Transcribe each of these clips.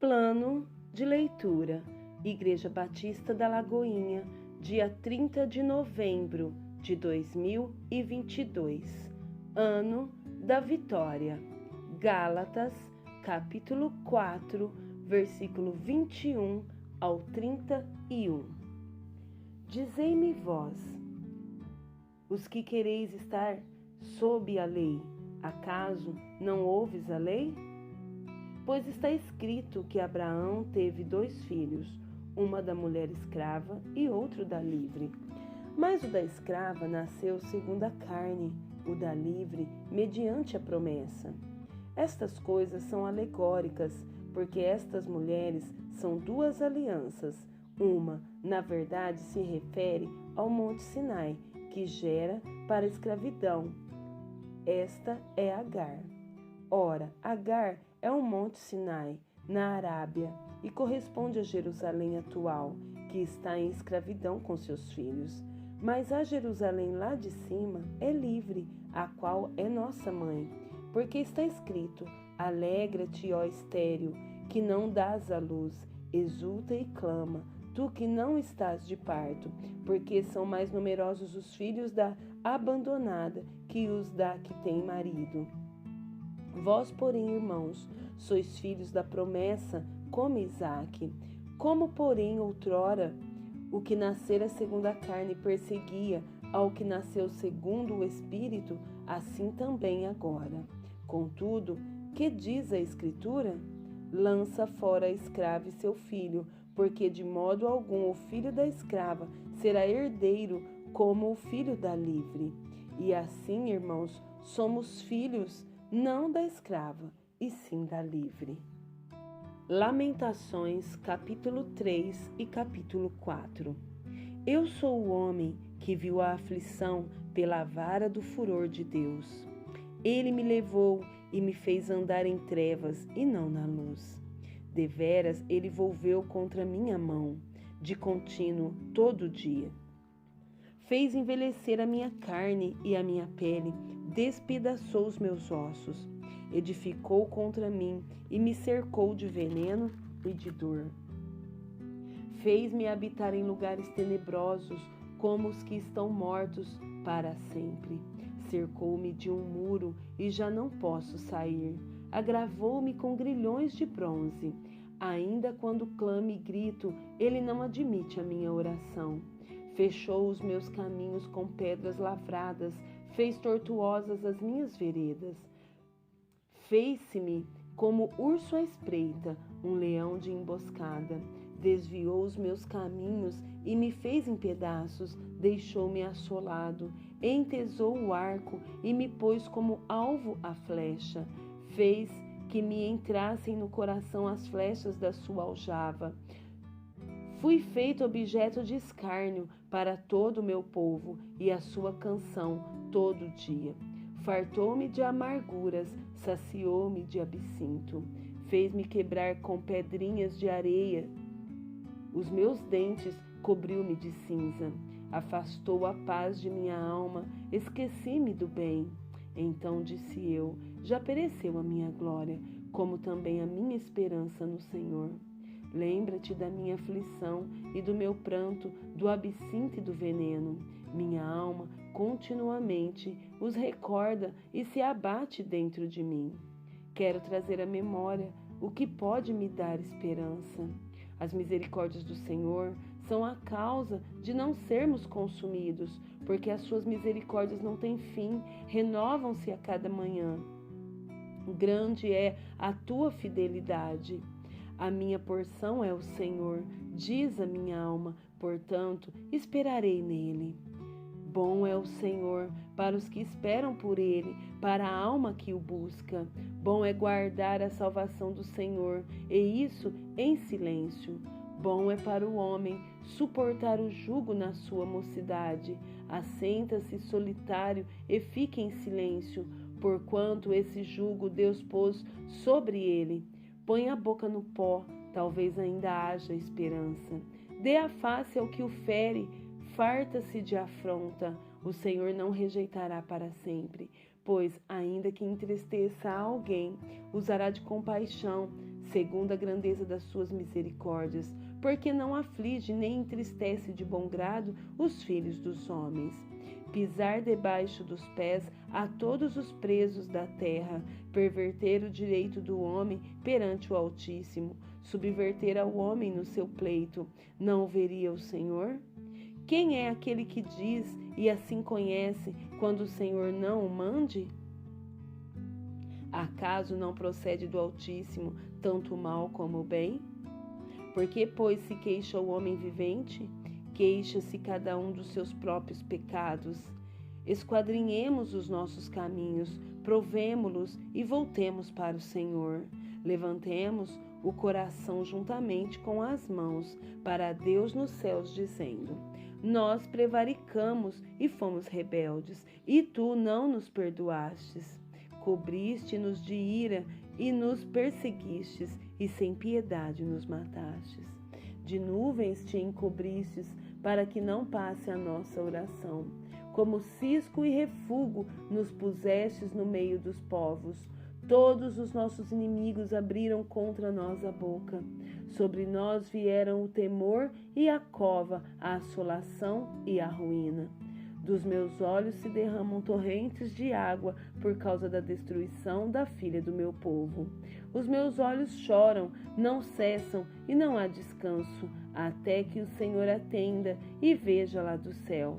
Plano de leitura: Igreja Batista da Lagoinha, dia 30 de novembro de 2022, Ano da Vitória. Gálatas, capítulo 4, versículo 21 ao 31. Dizei-me vós, os que quereis estar sob a lei, acaso não ouves a lei? Pois está escrito que Abraão teve 2 filhos, uma da mulher escrava e outro da livre. Mas o da escrava nasceu segundo a carne, o da livre mediante a promessa. Estas coisas são alegóricas, porque estas mulheres são 2 alianças. Uma, na verdade, se refere ao Monte Sinai, que gera para a escravidão. Esta é Agar. Ora, Agar é o Monte Sinai, na Arábia, e corresponde a Jerusalém atual, que está em escravidão com seus filhos. Mas a Jerusalém lá de cima é livre, a qual é nossa mãe. Porque está escrito: alegra-te, ó estéril, que não dás à luz, exulta e clama, tu que não estás de parto, porque são mais numerosos os filhos da abandonada que os da que tem marido. Vós, porém, irmãos, sois filhos da promessa, como Isaque. Como, porém, outrora, o que nascera segundo a carne perseguia ao que nasceu segundo o Espírito, assim também agora. Contudo, que diz a Escritura? Lança fora a escrava e seu filho, porque de modo algum o filho da escrava será herdeiro como o filho da livre. E assim, irmãos, somos filhos, não da escrava, e sim da livre. Lamentações, capítulo 3 e capítulo 4. Eu sou o homem que viu a aflição pela vara do furor de Deus. Ele me levou e me fez andar em trevas e não na luz. Deveras ele volveu contra minha mão, de contínuo todo dia. Fez envelhecer a minha carne e a minha pele, despedaçou os meus ossos, edificou contra mim e me cercou de veneno e de dor. Fez-me habitar em lugares tenebrosos, como os que estão mortos para sempre. Cercou-me de um muro e já não posso sair. Agravou-me com grilhões de bronze. Ainda quando clamo e grito, ele não admite a minha oração. Fechou os meus caminhos com pedras lavradas, fez tortuosas as minhas veredas. Fez-se-me como urso à espreita, um leão de emboscada. Desviou os meus caminhos e me fez em pedaços, deixou-me assolado. Entesou o arco e me pôs como alvo a flecha. Fez que me entrassem no coração as flechas da sua aljava. Fui feito objeto de escárnio para todo o meu povo e a sua canção todo dia. Fartou-me de amarguras, saciou-me de absinto. Fez-me quebrar com pedrinhas de areia. Os meus dentes cobriu-me de cinza. Afastou a paz de minha alma, esqueci-me do bem. Então disse eu: já pereceu a minha glória, como também a minha esperança no Senhor. Lembra-te da minha aflição e do meu pranto, do absinto e do veneno. Minha alma continuamente os recorda e se abate dentro de mim. Quero trazer à memória o que pode me dar esperança. As misericórdias do Senhor são a causa de não sermos consumidos, porque as suas misericórdias não têm fim, renovam-se a cada manhã. Grande é a tua fidelidade. A minha porção é o Senhor, diz a minha alma, portanto, esperarei nele. Bom é o Senhor para os que esperam por ele, para a alma que o busca. Bom é guardar a salvação do Senhor, e isso em silêncio. Bom é para o homem suportar o jugo na sua mocidade. Assenta-se solitário e fica em silêncio, porquanto esse jugo Deus pôs sobre ele. Põe a boca no pó, talvez ainda haja esperança. Dê a face ao que o fere, farta-se de afronta. O Senhor não rejeitará para sempre, pois, ainda que entristeça a alguém, usará de compaixão, segundo a grandeza das suas misericórdias, porque não aflige nem entristece de bom grado os filhos dos homens. Pisar debaixo dos pés a todos os presos da terra, perverter o direito do homem perante o Altíssimo, subverter ao homem no seu pleito, não o veria o Senhor? Quem é aquele que diz e assim conhece quando o Senhor não o mande? Acaso não procede do Altíssimo tanto o mal como o bem? Porque, pois, se queixa o homem vivente? Queixa-se cada um dos seus próprios pecados. Esquadrinhemos os nossos caminhos, provemo-los e voltemos para o Senhor. Levantemos o coração juntamente com as mãos para Deus nos céus, dizendo: nós prevaricamos e fomos rebeldes, e tu não nos perdoastes. Cobriste-nos de ira e nos perseguistes, e sem piedade nos matastes. De nuvens te encobristes, para que não passe a nossa oração. Como cisco e refúgio nos pusestes no meio dos povos. Todos os nossos inimigos abriram contra nós a boca. Sobre nós vieram o temor e a cova, a assolação e a ruína. Dos meus olhos se derramam torrentes de água por causa da destruição da filha do meu povo. Os meus olhos choram, não cessam e não há descanso, até que o Senhor atenda e veja lá do céu.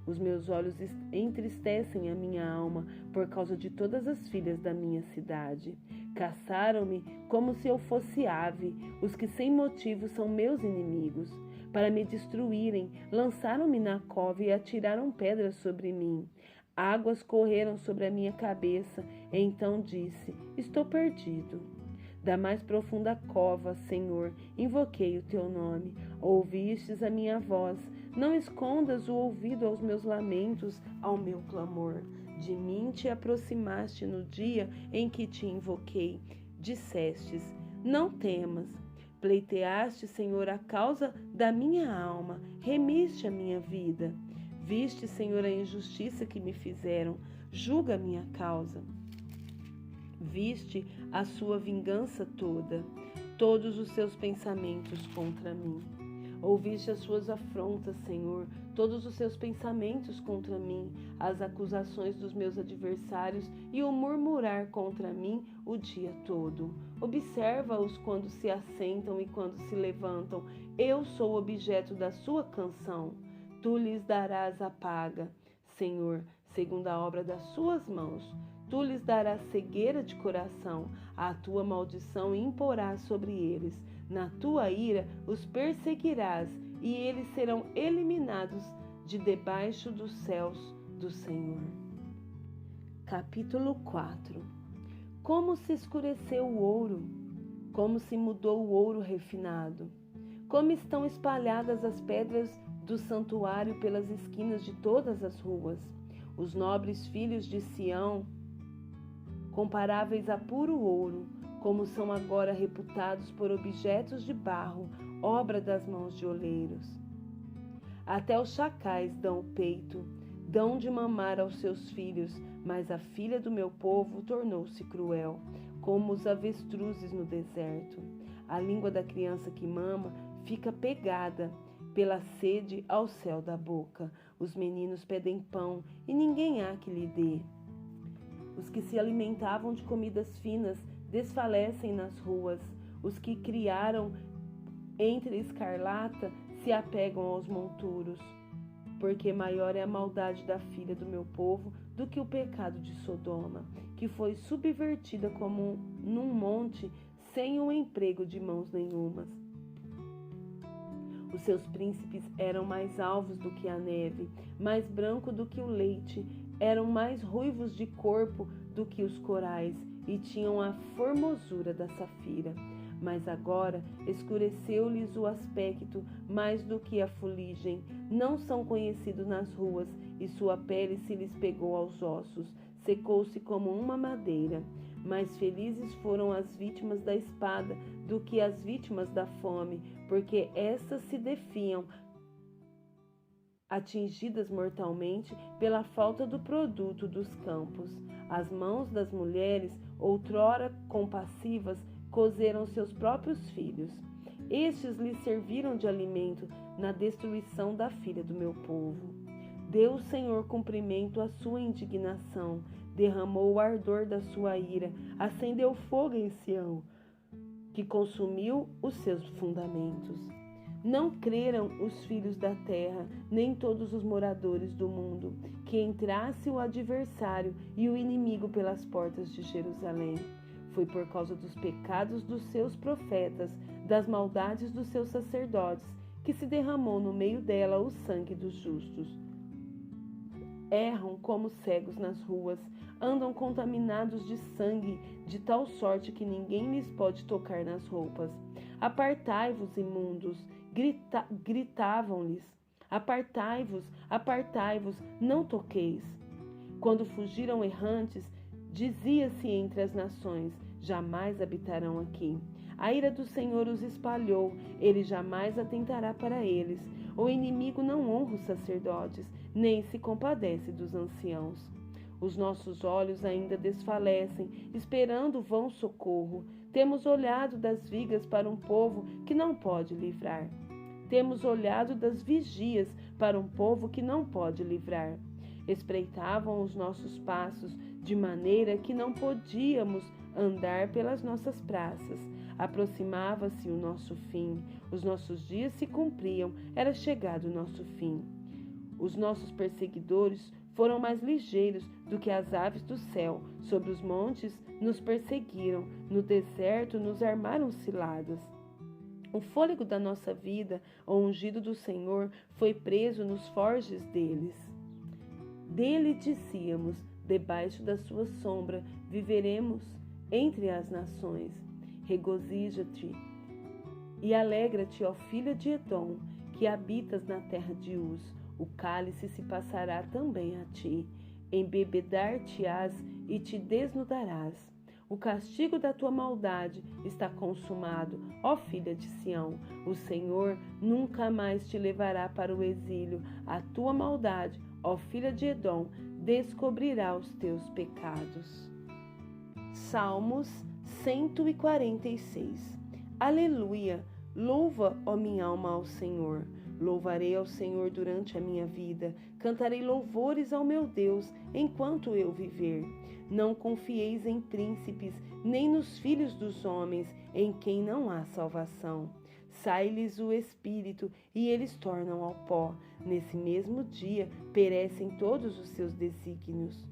Os meus olhos entristecem a minha alma por causa de todas as filhas da minha cidade. Caçaram-me como se eu fosse ave, os que sem motivo são meus inimigos. Para me destruírem, lançaram-me na cova e atiraram pedras sobre mim. Águas correram sobre a minha cabeça, então disse: estou perdido. Da mais profunda cova, Senhor, invoquei o teu nome. Ouvistes a minha voz. Não escondas o ouvido aos meus lamentos, ao meu clamor. De mim te aproximaste no dia em que te invoquei. Dissestes: não temas. Pleiteaste, Senhor, a causa da minha alma. Remiste a minha vida. Viste, Senhor, a injustiça que me fizeram. Julga a minha causa. Viste a sua vingança toda, todos os seus pensamentos contra mim. Ouviste as suas afrontas, Senhor, todos os seus pensamentos contra mim, as acusações dos meus adversários e o murmurar contra mim o dia todo. Observa-os quando se assentam e quando se levantam. Eu sou objeto da sua canção. Tu lhes darás a paga, Senhor, segundo a obra das suas mãos. Tu lhes darás cegueira de coração, a tua maldição imporás sobre eles. Na tua ira os perseguirás, e eles serão eliminados de debaixo dos céus do Senhor. Capítulo 4. Como se escureceu o ouro, como se mudou o ouro refinado, como estão espalhadas as pedras do santuário pelas esquinas de todas as ruas. Os nobres filhos de Sião, comparáveis a puro ouro, como são agora reputados por objetos de barro, obra das mãos de oleiros. Até os chacais dão o peito, dão de mamar aos seus filhos, mas a filha do meu povo tornou-se cruel, como os avestruzes no deserto. A língua da criança que mama fica pegada pela sede ao céu da boca. Os meninos pedem pão e ninguém há que lhe dê. Os que se alimentavam de comidas finas desfalecem nas ruas. Os que criaram entre escarlata se apegam aos monturos. Porque maior é a maldade da filha do meu povo do que o pecado de Sodoma, que foi subvertida como num monte sem o emprego de mãos nenhumas. Os seus príncipes eram mais alvos do que a neve, mais branco do que o leite, eram mais ruivos de corpo do que os corais, e tinham a formosura da safira. Mas agora escureceu-lhes o aspecto mais do que a fuligem. Não são conhecidos nas ruas, e sua pele se lhes pegou aos ossos, secou-se como uma madeira. Mais felizes foram as vítimas da espada do que as vítimas da fome, porque estas se defiam, atingidas mortalmente pela falta do produto dos campos. As mãos das mulheres, outrora compassivas, cozeram seus próprios filhos. Estes lhes serviram de alimento na destruição da filha do meu povo. Deu o Senhor cumprimento à sua indignação, derramou o ardor da sua ira, acendeu fogo em Sião, que consumiu os seus fundamentos. Não creram os filhos da terra, nem todos os moradores do mundo, que entrasse o adversário e o inimigo pelas portas de Jerusalém. Foi por causa dos pecados dos seus profetas, das maldades dos seus sacerdotes, que se derramou no meio dela o sangue dos justos. Erram como cegos nas ruas, andam contaminados de sangue, de tal sorte que ninguém lhes pode tocar nas roupas. Apartai-vos, imundos, gritavam-lhes. Apartai-vos, apartai-vos, não toqueis. Quando fugiram errantes, dizia-se entre as nações, jamais habitarão aqui. A ira do Senhor os espalhou, ele jamais atentará para eles. O inimigo não honra os sacerdotes, nem se compadece dos anciãos. Os nossos olhos ainda desfalecem, esperando vão socorro. Temos olhado das vigas para um povo que não pode livrar. Temos olhado das vigias para um povo que não pode livrar. Espreitavam os nossos passos, de maneira que não podíamos andar pelas nossas praças. Aproximava-se o nosso fim, os nossos dias se cumpriam, era chegado o nosso fim. Os nossos perseguidores foram mais ligeiros do que as aves do céu. Sobre os montes nos perseguiram, no deserto nos armaram ciladas. O fôlego da nossa vida, o ungido do Senhor, foi preso nos forjes deles. Dele dizíamos, debaixo da sua sombra, viveremos entre as nações. Regozija-te e alegra-te, ó filha de Edom, que habitas na terra de Uz. O cálice se passará também a ti. Embebedar-te-ás e te desnudarás. O castigo da tua maldade está consumado, ó filha de Sião. O Senhor nunca mais te levará para o exílio. A tua maldade, ó filha de Edom, descobrirá os teus pecados. Salmos 146. Aleluia! Louva, ó minha alma, ao Senhor. Louvarei ao Senhor durante a minha vida. Cantarei louvores ao meu Deus enquanto eu viver. Não confieis em príncipes, nem nos filhos dos homens, em quem não há salvação. Sai-lhes o espírito e eles tornam ao pó. Nesse mesmo dia perecem todos os seus desígnios.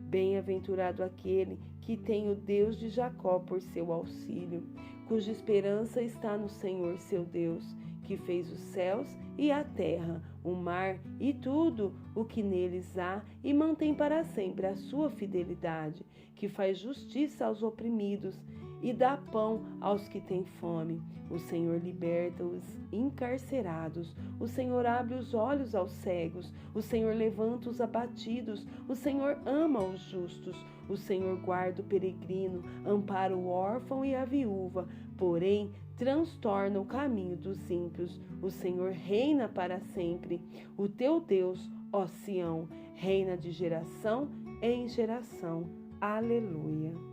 Bem-aventurado aquele que tem o Deus de Jacó por seu auxílio, cuja esperança está no Senhor seu Deus, que fez os céus e a terra, o mar e tudo o que neles há, e mantém para sempre a sua fidelidade, que faz justiça aos oprimidos e dá pão aos que têm fome. O Senhor liberta os encarcerados, o Senhor abre os olhos aos cegos, o Senhor levanta os abatidos, o Senhor ama os justos, o Senhor guarda o peregrino, ampara o órfão e a viúva, porém transtorna o caminho dos ímpios. O Senhor reina para sempre. O teu Deus, ó Sião, reina de geração em geração. Aleluia.